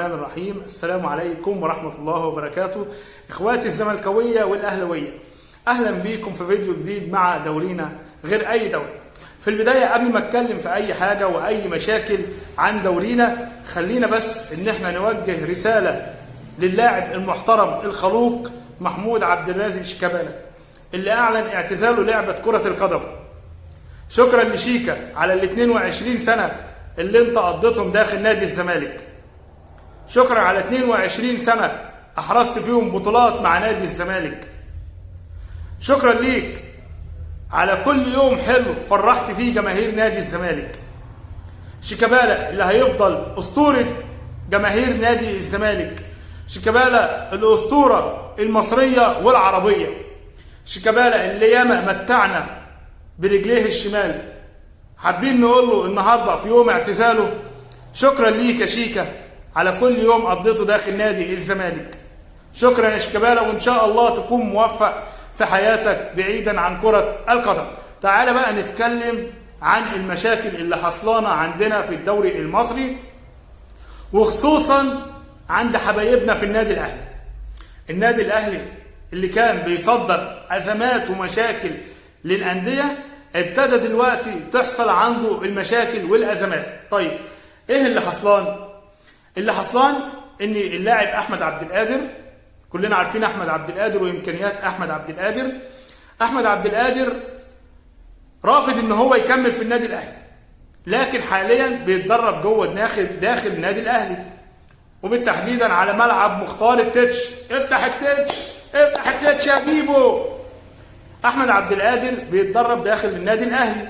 الرحمن الرحيم. السلام عليكم ورحمة الله وبركاته. إخواتي الزملكاوية والأهلوية، أهلا بيكم في فيديو جديد مع دورينا غير أي دوري. في البداية قبل ما أتكلم في أي حاجة وأي مشاكل عن دورينا، خلينا بس إن احنا نوجه رسالة للاعب المحترم الخلوق محمود عبد الرازق شيكابالا اللي أعلن اعتزاله لعبة كرة القدم. شكرا لشيكا على ال 22 سنة اللي انت قضيتهم داخل نادي الزمالك. شكرا على 22 سنة أحرزت فيهم بطولات مع نادي الزمالك. شكرا ليك على كل يوم حلو فرحت فيه جماهير نادي الزمالك. شيكابالا اللي هيفضل أسطورة جماهير نادي الزمالك، شيكابالا الأسطورة المصرية والعربية، شيكابالا اللي ياما متعنا برجليه الشمال. حابين نقول له النهارده في يوم اعتزاله شكرا ليك يا شيكا على كل يوم قضيته داخل نادي الزمالك. شكرا يا شيكابالا، وان شاء الله تكون موفق في حياتك بعيدا عن كرة القدم. تعال بقى نتكلم عن المشاكل اللي حصلانة عندنا في الدوري المصري، وخصوصا عند حبايبنا في النادي الاهلي. النادي الاهلي اللي كان بيصدر ازمات ومشاكل للانديه ابتدى دلوقتي تحصل عنده المشاكل والازمات. طيب ايه اللي حصلان؟ اللي حصلان ان اللاعب احمد عبد القادر، كلنا عارفين احمد عبد القادر وامكانيات احمد عبد القادر. احمد عبد القادر رافض ان هو يكمل في النادي الاهلي، لكن حاليا بيتدرب جوه داخل النادي الاهلي، وبالتحديدا على ملعب مختار التتش. افتح التتش، افتح التتش يا بيبو. احمد عبد القادر بيتدرب داخل النادي الاهلي،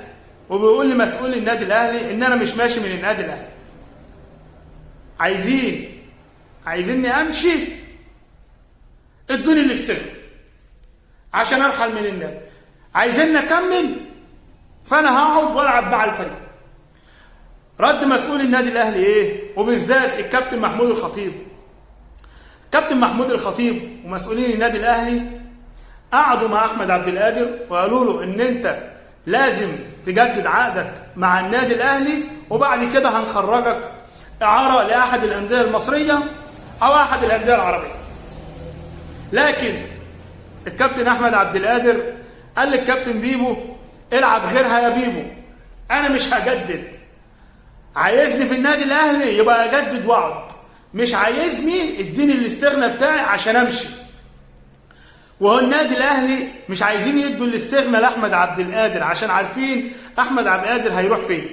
وبيقول لمسؤول النادي الاهلي ان انا مش ماشي من النادي الاهلي، عايزيني امشي، ادوني الاستغناء عشان ارحل من النادي، عايزيني اكمل فانا هقعد والعب مع الفريق. رد مسؤول النادي الاهلي ايه؟ وبالذات الكابتن محمود الخطيب. كابتن محمود الخطيب ومسؤولين النادي الاهلي قعدوا مع احمد عبد القادر وقالوا له ان انت لازم تجدد عقدك مع النادي الاهلي، وبعد كده هنخرجك اعاره لاحد الانديه المصريه او احد الانديه العربيه. لكن الكابتن احمد عبد القادر قال للكابتن بيبو العب غيرها يا بيبو، انا مش هجدد. عايزني في النادي الاهلي يبقى اجدد واقعد، مش عايزني اديني الاستغناء بتاعي عشان امشي. وهو النادي الاهلي مش عايزين يدوا الاستغناء لاحمد عبد القادر عشان عارفين احمد عبد القادر هيروح فين.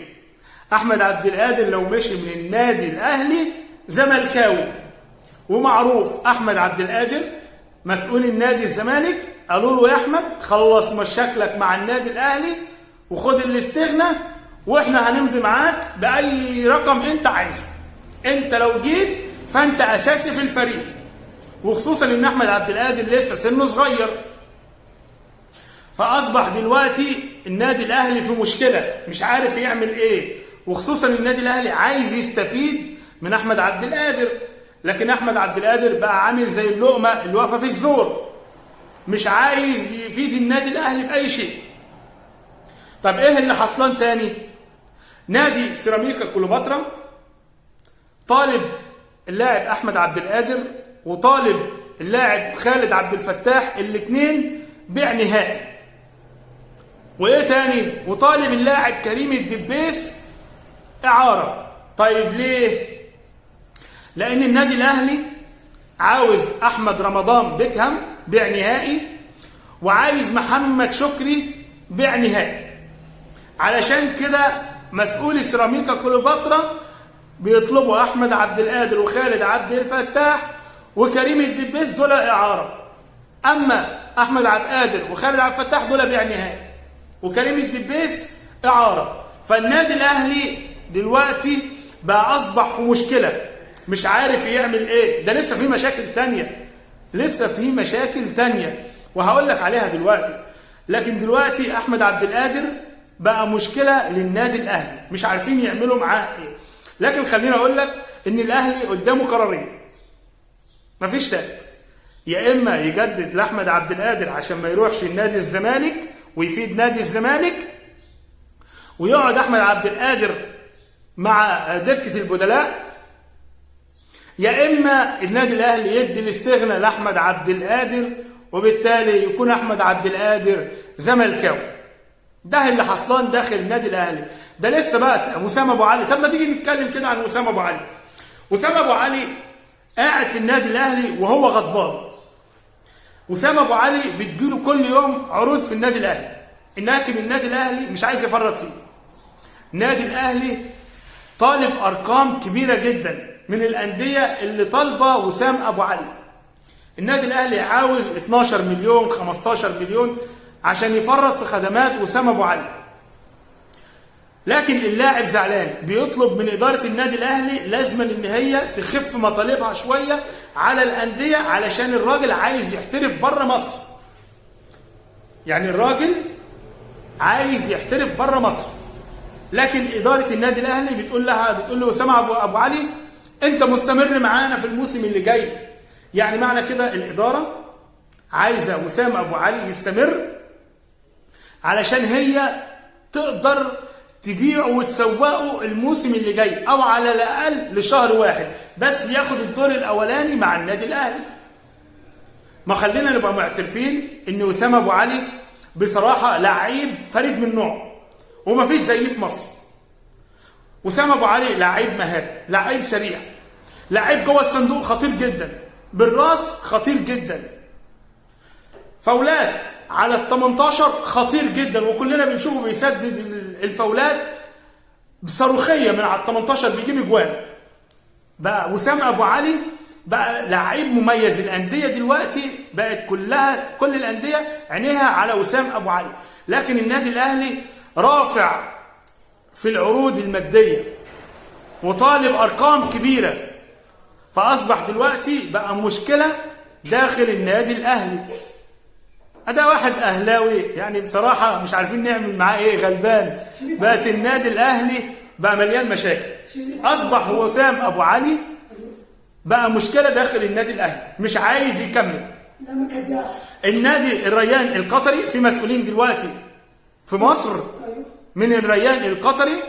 احمد عبد القادر لو مشي من النادي الاهلي زملكاوي، ومعروف احمد عبد القادر مسؤول النادي الزمالك قالوا له يا احمد خلص مشاكلك مع النادي الاهلي وخد الاستغناء، واحنا هنمضي معاك باي رقم انت عايزه. انت لو جيت فانت اساسي في الفريق، وخصوصا ان احمد عبد القادر لسه سنه صغير. فاصبح دلوقتي النادي الاهلي في مشكله مش عارف يعمل ايه، وخصوصا النادي الاهلي عايز يستفيد من احمد عبد القادر، لكن احمد عبد القادر بقى عامل زي اللقمه اللي واقفه في الزور، مش عايز يفيد النادي الاهلي باي شيء. طب ايه اللي حصلان تاني؟ نادي سيراميكا كليوباترا طالب اللاعب احمد عبد القادر وطالب اللاعب خالد عبد الفتاح الاثنين بيع نهائي. وايه تاني؟ وطالب اللاعب كريم الدبيس اعاره. طيب ليه؟ لان النادي الاهلي عاوز احمد رمضان بيكهام بيع نهائي، وعايز محمد شكري بيع نهائي. علشان كده مسؤول سيراميكا كليوباترا بيطلبوا احمد عبد القادر وخالد عبد الفتاح وكريم الدبيس دول اعاره، اما احمد عبد القادر وخالد عبد الفتاح دول بيع نهائي، وكريم الدبيس اعاره. فالنادي الاهلي دلوقتي بقى اصبح في مشكله مش عارف يعمل ايه. ده لسه في مشاكل تانية وهقول لك عليها دلوقتي. لكن دلوقتي احمد عبد القادر بقى مشكله للنادي الاهلي مش عارفين يعملوا معاه ايه. لكن خليني اقول لك ان الاهلي قدامه قرارين، مفيش تالت. يا اما يجدد لاحمد عبد القادر عشان ما يروحش النادي الزمالك ويفيد نادي الزمالك، ويقعد احمد عبد القادر مع دكه البدلاء، يا اما النادي الاهلي يدي الاستغناء لاحمد عبد القادر، وبالتالي يكون احمد عبد القادر زملكاوي. ده اللي حصلان داخل النادي الاهلي. ده لسه بقى وسام ابو علي. طب ما تيجي نتكلم كده عن وسام ابو علي. وسام ابو علي قاعد في النادي الاهلي وهو غضبان. وسام ابو علي بتجيله كل يوم عروض في النادي الاهلي، لكن النادي الاهلي مش عايز يفرط فيه. النادي الاهلي طالب ارقام كبيره جدا من الانديه اللي طالبه وسام ابو علي. النادي الاهلي عاوز 12 مليون 15 مليون عشان يفرط في خدمات وسام ابو علي. لكن اللاعب زعلان، بيطلب من اداره النادي الاهلي لازما ان هي تخف مطالبها شويه على الانديه علشان الراجل عايز يحترف بره مصر. يعني الراجل عايز يحترف بره مصر، لكن اداره النادي الاهلي بتقول له وسام ابو علي انت مستمر معانا في الموسم اللي جاي. يعني معنى كده الاداره عايزه وسام ابو علي يستمر علشان هي تقدر تبيعه وتسوقه الموسم اللي جاي، او على الاقل لشهر واحد بس ياخد الدور الاولاني مع النادي الاهلي. ما خلينا نبقى معترفين ان وسام ابو علي بصراحه لعيب فريد من نوعه ومفيش زيه في مصر. وسام ابو علي لعيب مهاري، لعيب سريع، لعيب جوه الصندوق خطير جدا، بالراس خطير جدا، فاولات على ال 18 خطير جدا، وكلنا بنشوفه بيسدد الفاولات بصاروخيه من على ال 18 بيجيب اجوان. بقى وسام ابو علي بقى لعيب مميز. الانديه دلوقتي بقت كل الانديه عينيها على وسام ابو علي، لكن النادي الاهلي رافع في العروض الماديه وطالب ارقام كبيره، فاصبح دلوقتي بقى مشكله داخل النادي الاهلي. ده واحد اهلاوي يعني بصراحه مش عارفين نعمل معاه ايه، غلبان. بقت النادي الاهلي بقى مليان مشاكل. اصبح وسام ابو علي بقى مشكله داخل النادي الاهلي، مش عايز يكمل. النادي الريان القطري في مسؤولين دلوقتي في مصر من الريان القطري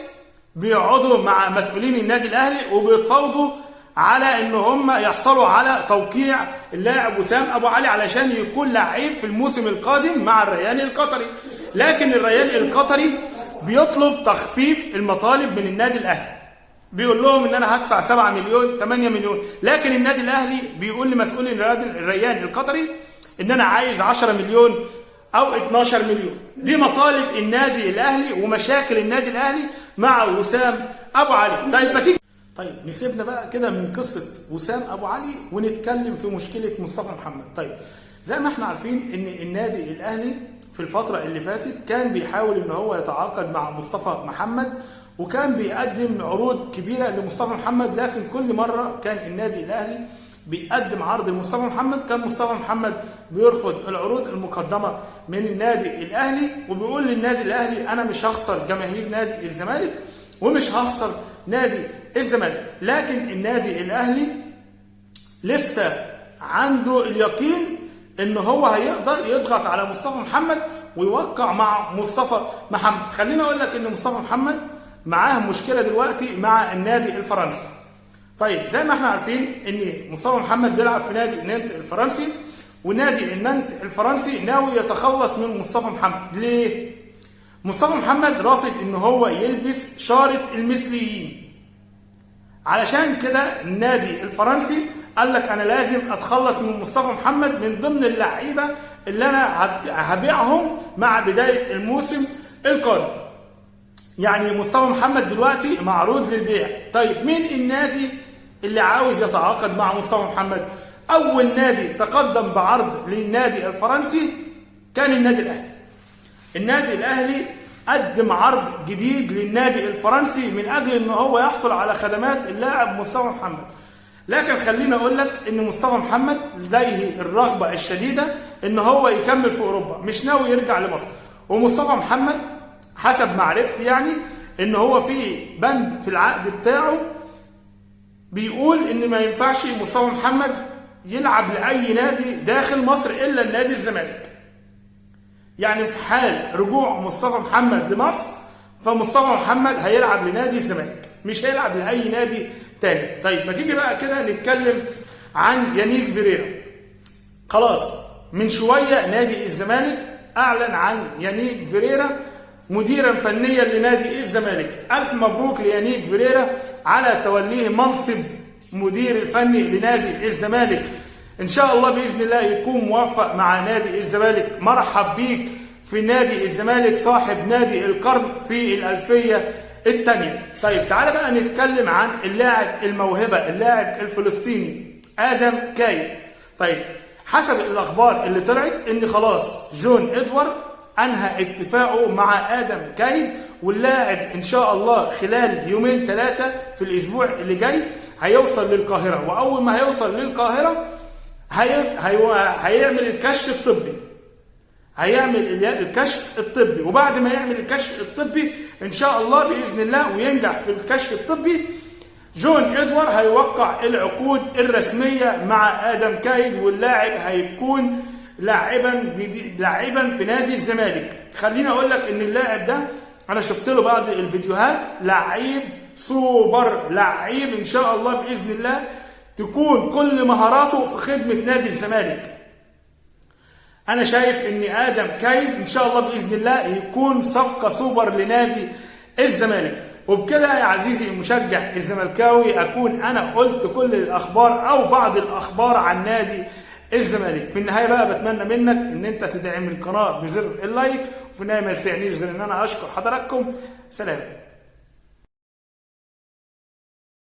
بيقعدوا مع مسؤولين النادي الاهلي وبيتفاوضوا على ان هم يحصلوا على توقيع اللاعب وسام ابو علي علشان يكون لعيب في الموسم القادم مع الريان القطري. لكن الريان القطري بيطلب تخفيف المطالب من النادي الاهلي، بيقول لهم ان انا هدفع 7 مليون 8 مليون، لكن النادي الاهلي بيقول لمسؤول الريان القطري ان انا عايز 10 مليون او 12 مليون. دي مطالب النادي الاهلي ومشاكل النادي الاهلي مع وسام ابو علي. طيب ما تيجي نسيبنا بقى كده من قصه وسام ابو علي ونتكلم في مشكله مصطفى محمد. طيب زي ما احنا عارفين ان النادي الاهلي في الفتره اللي فاتت كان بيحاول ان هو يتعاقد مع مصطفى محمد، وكان بيقدم عروض كبيره لمصطفى محمد، لكن كل مره كان النادي الاهلي بيقدم عرض لمصطفى محمد كان مصطفى محمد بيرفض العروض المقدمه من النادي الاهلي، وبيقول للنادي الاهلي انا مش هخسر جماهير نادي الزمالك ومش هخسر نادي الزمالك. لكن النادي الاهلي لسه عنده اليقين ان هو هيقدر يضغط على مصطفى محمد ويوقع مع مصطفى محمد. خليني اقول لك ان مصطفى محمد معاه مشكله دلوقتي مع النادي الفرنسي. طيب زي ما احنا عارفين ان مصطفى محمد بيلعب في نادي نانت الفرنسي، ونادي النانت الفرنسي ناوي يتخلص من مصطفى محمد. ليه؟ مصطفى محمد رافض ان هو يلبس شارة المثليين، علشان كده النادي الفرنسي قال لك انا لازم اتخلص من مصطفى محمد من ضمن اللعيبه اللي انا هبيعهم مع بدايه الموسم القادم. يعني مصطفى محمد دلوقتي معروض للبيع. طيب مين النادي اللي عاوز يتعاقد مع مصطفى محمد؟ اول نادي تقدم بعرض للنادي الفرنسي كان النادي الاهلي. النادي الاهلي قدم عرض جديد للنادي الفرنسي من اجل ان هو يحصل على خدمات اللاعب مصطفى محمد. لكن خليني اقول لك ان مصطفى محمد لديه الرغبه الشديده ان هو يكمل في اوروبا، مش ناوي يرجع لمصر. ومصطفى محمد حسب معرفتي يعني ان هو في بند في العقد بتاعه بيقول ان ما ينفعش مصطفى محمد يلعب لاي نادي داخل مصر الا النادي الزمالك. يعني في حال رجوع مصطفى محمد لمصر فمصطفى محمد هيلعب لنادي الزمالك، مش هيلعب لاي نادي تاني. طيب ما تيجي بقى كده نتكلم عن يانيك فيريرا. خلاص من شويه نادي الزمالك اعلن عن يانيك فيريرا مديرا فنيا لنادي الزمالك. الف مبروك ليانيك فيريرا على توليه منصب مدير الفني لنادي الزمالك. ان شاء الله باذن الله يكون موفق مع نادي الزمالك. مرحب بيك في نادي الزمالك صاحب نادي القرن في الألفية الثانية. طيب تعالى بقى نتكلم عن اللاعب الموهبة، اللاعب الفلسطيني آدم كايد. طيب حسب الأخبار اللي طلعت إن خلاص جون إدوارد أنهى اتفاقه مع آدم كايد، واللاعب إن شاء الله خلال يومين 3 في الأسبوع اللي جاي هيوصل للقاهرة. وأول ما هيوصل للقاهرة هيعمل الكشف الطبي، هيعمل الكشف الطبي. وبعد ما يعمل الكشف الطبي ان شاء الله باذن الله وينجح في الكشف الطبي، جون إدوارد هيوقع العقود الرسميه مع ادم كايد، واللاعب هيكون لاعبا في نادي الزمالك. خليني اقول لك ان اللاعب ده انا شفت له بعض الفيديوهات، لعيب سوبر، لعيب ان شاء الله باذن الله تكون كل مهاراته في خدمه نادي الزمالك. أنا شايف إن آدم كايد إن شاء الله بإذن الله يكون صفقة سوبر لنادي الزمالك. وبكده يا عزيزي المشجع الزملكاوي أكون أنا قلت كل الأخبار أو بعض الأخبار عن نادي الزمالك. في النهاية بقى بتمنى منك إن أنت تدعم القناة بزر اللايك، وفي النهاية ما يسعنيش غير إن أنا أشكر حضراتكم. سلام.